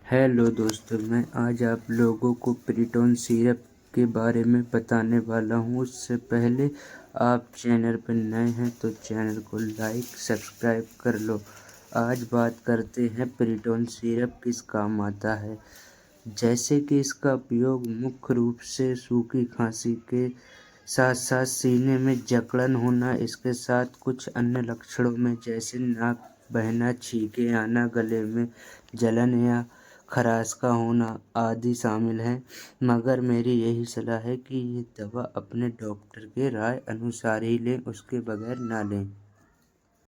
Hello दोस्तों, मैं आज आप लोगों को प्रीटोन सिरप के बारे में बताने वाला हूँ। उससे पहले आप चैनल पर नए हैं तो चैनल को लाइक सब्सक्राइब कर लो। आज बात करते हैं प्रीटोन सिरप किस काम आता है। जैसे कि इसका उपयोग मुख्य रूप से सूखी खांसी के साथ साथ सीने में जकड़न होना, इसके साथ कुछ अन्य लक्षणों में जैसे नाक बहना, छींके आना, गले में जलन या खराश का होना आदि शामिल हैं। मगर मेरी यही सलाह है कि ये दवा अपने डॉक्टर के राय अनुसार ही लें, उसके बगैर ना लें।